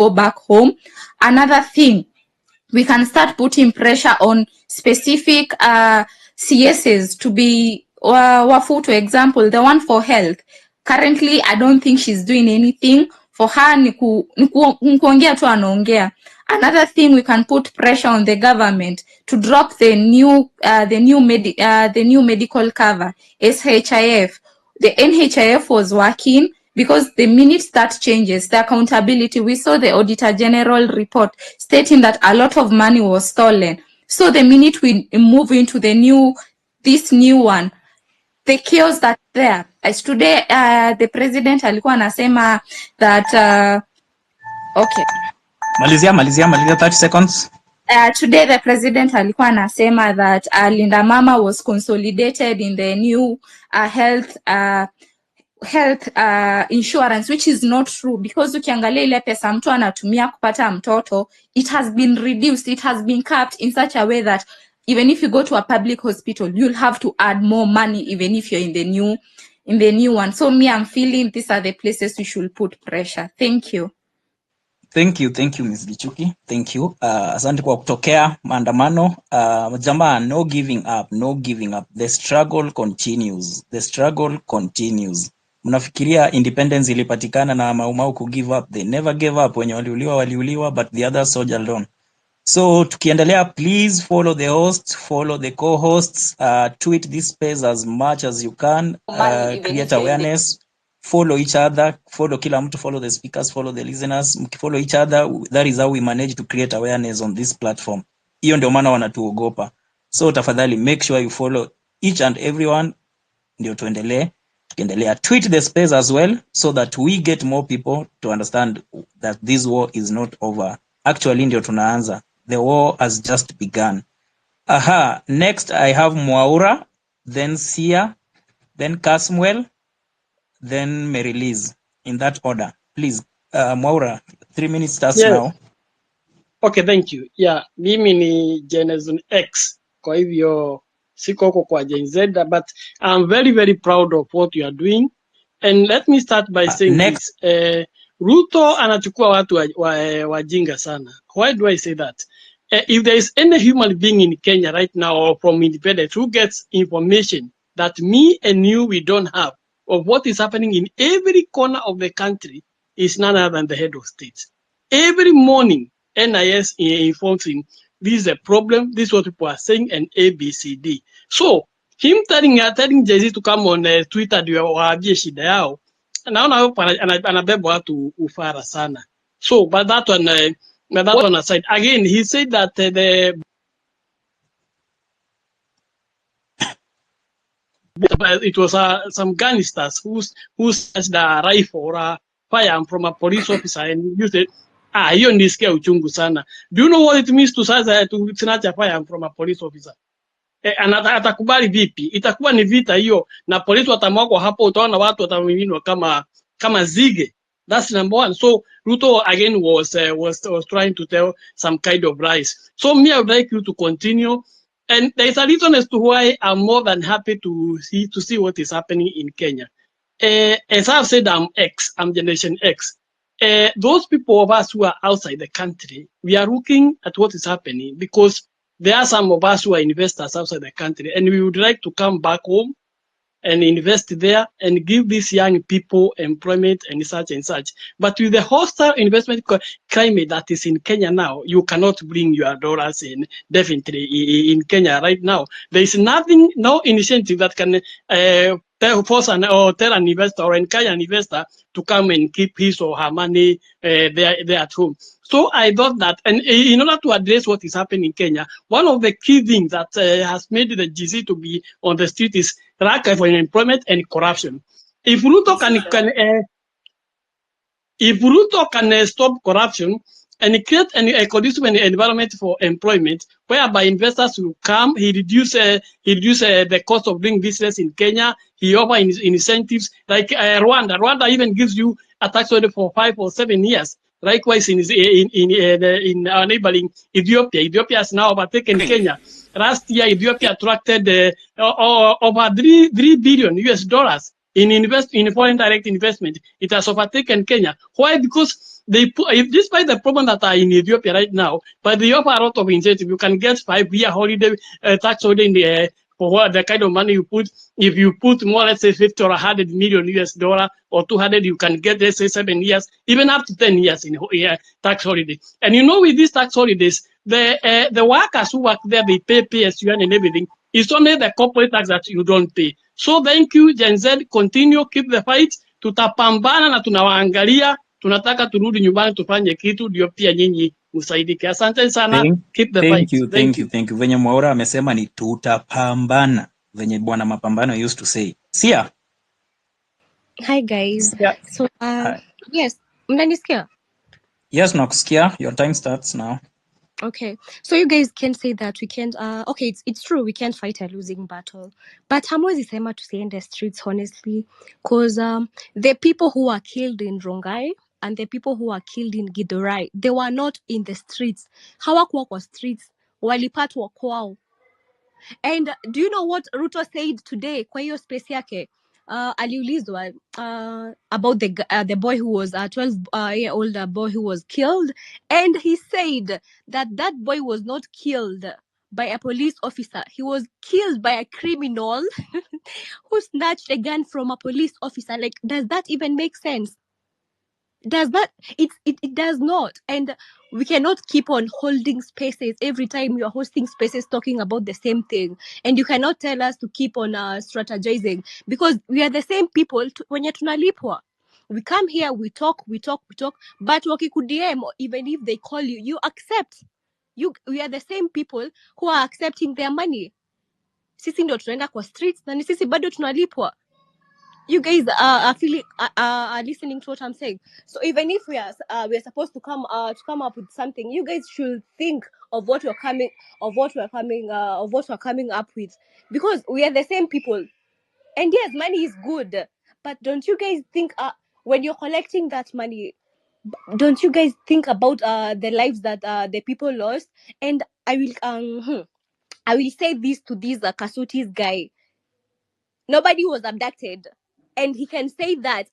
go back home. Another thing, we can start putting pressure on specific CSs to be Wafu, to example, the one for health. Currently, I don't think she's doing anything. For her, ni kuongea tu anaongea. Another thing, we can put pressure on the government to drop the new medical cover, SHIF. The NHIF was working, because the minute that changes, the accountability, we saw the Auditor General report stating that a lot of money was stolen. So the minute we move into this new one, the chaos that's there. As today, the president alikuwa anasema that, okay. Malizia 30 seconds. Today the president alikuwa anasema that Linda Mama was consolidated in the new health insurance, which is not true, because ukiangalia ile pesa mtu anatumia kupata mtoto, it has been reduced, it has been capped in such a way that even if you go to a public hospital, you'll have to add more money even if you're in the new one. So me, I'm feeling these are the places we should put pressure. Thank you. Thank you, Ms. Gichuki. Thank you. Asante kwa kutokea maandamano. Jamaa, no giving up. The struggle continues. Mnafikiria independence ilipatikana na Maumau ku give up? They never gave up. Wenye waliuliwa, but the others soldiered on. So tukiendelea, please follow the host, follow the co-hosts, tweet this space as much as you can, create awareness. Follow each other, follow kila mtu, follow the speakers, follow the listeners. Mkifollow each other, that is how we manage to create awareness on this platform. Hiyo ndio maana wanatuogopa. So tafadhali make sure you follow each and everyone, ndio tukiendelea. Tweet the space as well, so that we get more people to understand that this war is not over. Actually ndio tunaanza. The war has just begun. Next I have Mwaura, then Sia, then Casmuel, then Mary Liz, in that order. Please, Mwaura, 3 minutes starts now. Okay, thank you. Yeah, mimi ni Generation X, kwa hivyo siko huko kwa Gen Z, but I'm very, very proud of what you are doing. And let me start by saying next. This. Ruto anachukua watu wajinga sana. Why do I say that? If there is any human being in Kenya right now, or from independence, who gets information that me and you, we don't have, of what is happening in every corner of the country, is none other than the head of state. Every morning, NIS informs him, this is a problem, this is what people are saying, and ABCD. So, him telling Jay-Z to come on Twitter, waambie shida yao, naona anabeba watu ufara sana. So, but that one aside, again, he said that it was some gangsters who snatched a rifle or a firearm from a police officer and used it. Hiyo nisikia uchungu sana. Do you know what it means to snatch a firearm from a police officer? Atakubali vipi? Itakuwa ni vita hiyo, na polisi watamwagwa hapo, utaona watu watamiminwa kama zige. That's number one. So Ruto again was trying to tell some kind of lies. So me, I would like you to continue. And there is a reason as to why I'm more than happy to see what is happening in Kenya. As I've said, I'm Generation X. Those people of us who are outside the country, we are looking at what is happening, because there are some of us who are investors outside the country, and we would like to come back home and invest there and give these young people employment and such and such. But with the hostile investment climate that is in Kenya now, you cannot bring your dollars in, definitely in Kenya right now. There is nothing, no initiative that can force tell an investor or encourage an investor to come and keep his or her money there at home. So I thought that, and in order to address what is happening in Kenya, one of the key things that has made the GC to be on the street is lack of employment and corruption. If Ruto can stop corruption and create a conducive environment for employment, whereby investors will come, he reduce the cost of doing business in Kenya. He offer incentives like Rwanda. Rwanda even gives you a tax holiday for 5 or 7 years. Likewise, in our neighboring Ethiopia. Ethiopia has now overtaken Kenya. Last year, Ethiopia attracted over $3 billion in foreign direct investment. It has overtaken Kenya. Why? Because despite the problem that are in Ethiopia right now, but they offer a lot of incentive. You can get 5-year holiday, tax holiday in the, for what the kind of money you put. If you put more, let's say 50 or 100 million US dollar or 200, you can get, let's say 7 years, even up to 10 years in tax holiday. And you know, with these tax holidays, the workers who work there, they pay PSU and everything. It's only the corporate tax that you don't pay. So thank you, Gen Z. Continue, keep the fight. Tutapambana na tunawaangalia. Tunataka turudi nyumbani tufanye kitu ndio pia nyinyi msaidike. Asante sana. Keep the fight. Thank you. Venye Mwaura amesema ni tutapambana. Venye Bwana Mapambano used to say. Sia. Hi guys. Yeah. So yes, mnanisikia? Yes, nakusikia. Your time starts now. Okay. So you guys can say that we can't okay, it's true we can't fight a losing battle. But hamwezi sema to say in the streets honestly, cause the people who are killed in Rongai and the people who are killed in Githurai, they were not in the streets. Hawakuwa kwa streets, walipatwa kwao. And do you know what Ruto said today kwa hiyo space yake? Aliulizwa about the boy who was a 12-year-old boy who was killed, and he said that boy was not killed by a police officer. He was killed by a criminal who snatched a gun from a police officer. Like, does that even make sense? Does that it does not. And we cannot keep on holding spaces every time you're hosting spaces talking about the same thing, and you cannot tell us to keep on strategizing, because we are the same people wenye tunalipwa. We come here, we talk, but wakikudm, even if they call you, you accept. We are the same people who are accepting their money. Sisi ndio tunaenda kwa streets na ni sisi bado tunalipwa. You guys are feeling are listening to what I'm saying. So even if we are supposed to come up with something, you guys should think of what we're coming up with, because we are the same people. And yes, money is good, but don't you guys think when you're collecting that money, don't you guys think about the lives that the people lost? And I will say this to this Kasutis guy. Nobody was abducted, and he can say that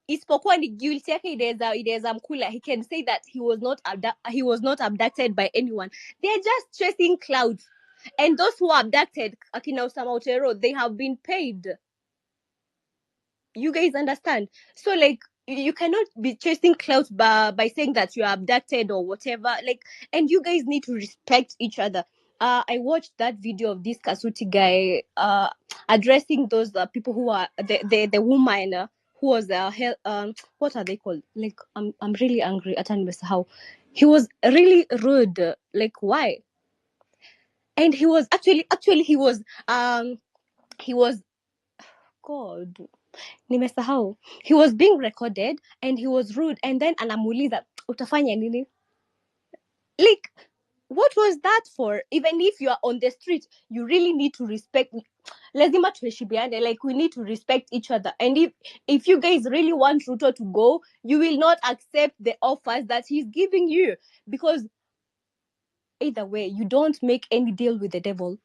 isipokuwa ni guilty yake inaweza mkula. He can say that he was not abducted by anyone. They're just chasing clouds, and those who are abducted, akina Osama Otero, they have been paid. You guys understand? So like, you cannot be chasing clouds by saying that you are abducted or whatever. Like, and you guys need to respect each other. I watched that video of this Kasuti guy addressing those people who are the woman who was what are they called? Like, I'm really angry at how he was really rude. Like, why? And he was actually he was God, nimesahau. He was being recorded and he was rude, and then anamuuliza utafanya nini? Like, what was that for? Even if you are on the street, you really need to respect. Lazima tuheshimiane. Like, we need to respect each other. And if you guys really want Ruto to go, you will not accept the offers that he's giving you, because either way, you don't make any deal with the devil.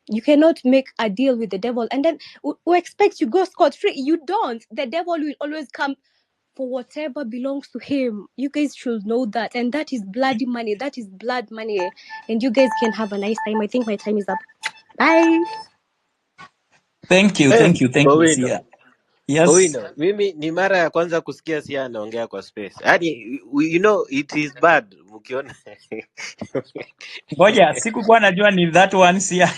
You cannot make a deal with the devil and then we expect you go scot-free. You don't. The devil will always come for whatever belongs to him. You guys should know that. And that is bloody money. That is blood money. And you guys can have a nice time. I think my time is up. Bye. Thank you, Owino. Sia. Yes. Owino, mimi ni mara ya kwanza kusikia Sia anaongea kwa space. Yaani, you know it is bad mkiona. Ngoja, sikukuwa najua ni that one Sia.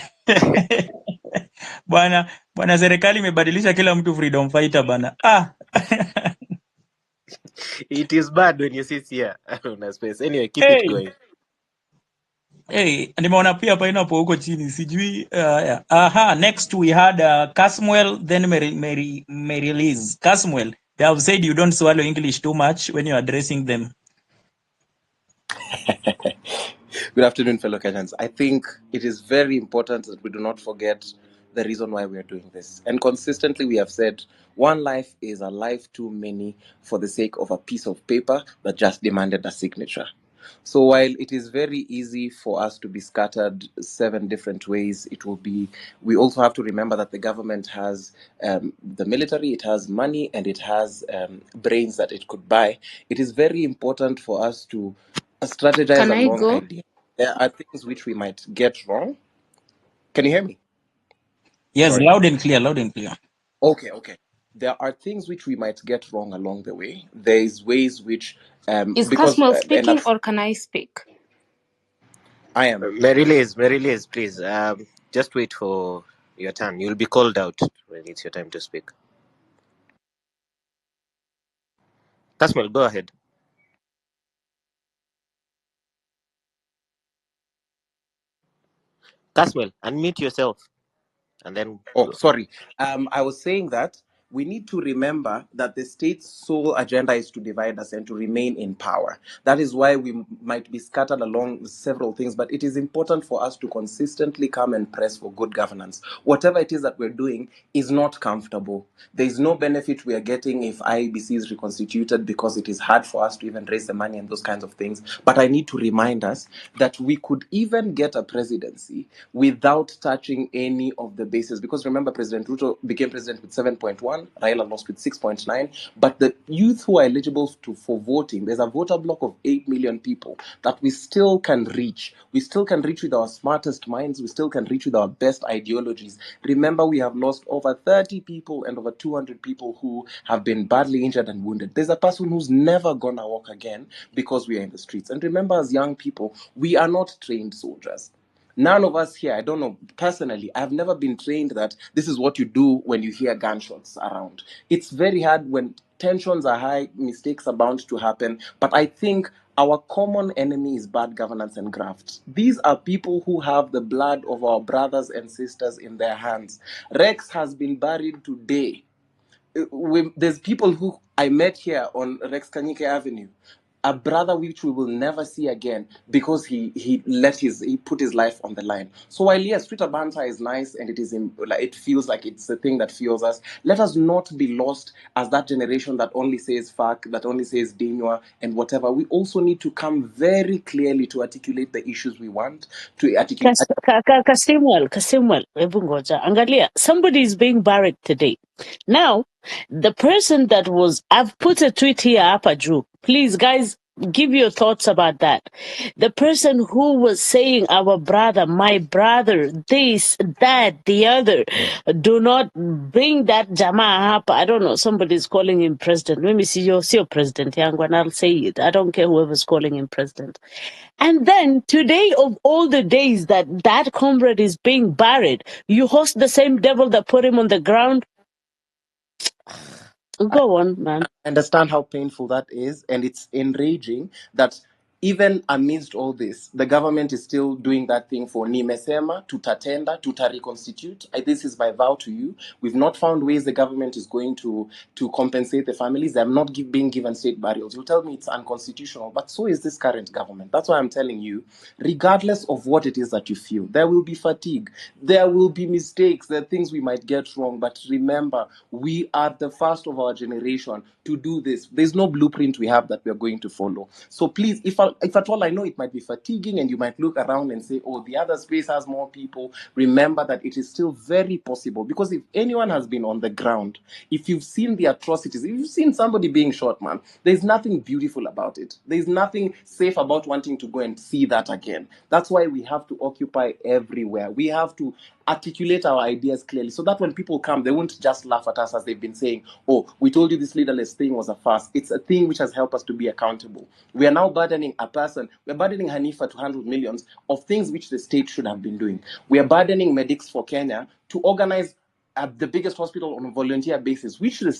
Bwana serikali imebadilisha kila mtu freedom fighter bana. It is bad when you see Sia on space. Anyway, keep it going. Hey, nimeona pia hapa inapo huko chini sijui yeah. Next we had Casmuel, then Mary Liz. Casmuel, they have said you don't swallow English too much when you're addressing them. Good afternoon, fellow Kenyans. I think it is very important that we do not forget the reason why we are doing this. And consistently we have said one life is a life too many for the sake of a piece of paper that just demanded a signature. So while it is very easy for us to be scattered 7 different ways, we also have to remember that the government has the military, it has money, and it has brains that it could buy. It is very important for us to strategize Can I along go? ideas. There are things which we might get wrong. Can you hear me? Yes, Sorry. loud and clear, loud and clear. Okay. There are things which we might get wrong along the way. There is ways which Is because Caswell and speaking or can I speak? I am. Mary-Liz, please, just wait for your turn. You'll be called out when it's your time to speak. Kasmal, go ahead. Kasmal, unmute yourself and then Oh, go. sorry. I was saying that we need to remember that the state's sole agenda is to divide us and to remain in power. That is why we might be scattered along several things, but it is important for us to consistently come and press for good governance. Whatever it is that we're doing is not comfortable. There is no benefit we are getting if IEBC is reconstituted because it is hard for us to even raise the money and those kinds of things. But I need to remind us that we could even get a presidency without touching any of the bases. Because remember, President Ruto became president with 7.1, Raila lost with 6.9. But the youth who are eligible for voting, there's a voter block of 8 million people that we still can reach. We still can reach with our smartest minds. We still can reach with our best ideologies. Remember, we have lost over 30 people and over 200 people who have been badly injured and wounded. There's a person who's never gonna walk again because we are in the streets. And remember, as young people, we are not trained soldiers. None of us here, I don't know, personally, I've never been trained that this is what you do when you hear gunshots around. It's very hard when tensions are high, mistakes are bound to happen. But I think our common enemy is bad governance and graft. These are people who have the blood of our brothers and sisters in their hands. Rex has been buried today. There's people who I met here on Rex Kanyike Avenue, a brother which we will never see again because he put his life on the line. So while yes, Twitter banter is nice and it feels like it's the thing that fuels us, let us not be lost as that generation that only says fuck, that only says dinywa and whatever. We also need to come very clearly to articulate the issues we want to articulate. Kasimwel, hebu ngoja. Angalia, somebody is being buried today. Now, the person that I've put a tweet here, Upper Drew. Please, guys, give your thoughts about that. The person who was saying, our brother, my brother, this, that, the other, do not bring that Jama up. I don't know, somebody's calling him president. Let me see your president, Yangu, and I'll say it. I don't care whoever's calling him president. And then today, of all the days that comrade is being buried, you host the same devil that put him on the ground. Go on, man. I understand how painful that is, and it's enraging that even amidst all this, the government is still doing that thing for Nimesema, tutatenda, tutareconstitute. This is my vow to you. We've not found ways the government is going to compensate the families. They have not being given state burials. You'll tell me it's unconstitutional, but so is this current government. That's why I'm telling you, regardless of what it is that you feel, there will be fatigue, there will be mistakes, there are things we might get wrong, but remember, we are the first of our generation to do this. There's no blueprint we have that we are going to follow. So please, if at all, I know it might be fatiguing and you might look around and say, oh, the other space has more people. Remember that it is still very possible, because if anyone has been on the ground, if you've seen the atrocities, if you've seen somebody being shot, man, there's nothing beautiful about it. There's nothing safe about wanting to go and see that again. That's why we have to occupy everywhere. We have to articulate our ideas clearly so that when people come, they won't just laugh at us as they've been saying, oh, we told you this leaderless thing was a farce. It's a thing which has helped us to be accountable. We are now burdening we're burdening Hanifa to handle millions of things which the state should have been doing. We are burdening medics for Kenya to organize the biggest hospital on a volunteer basis, which the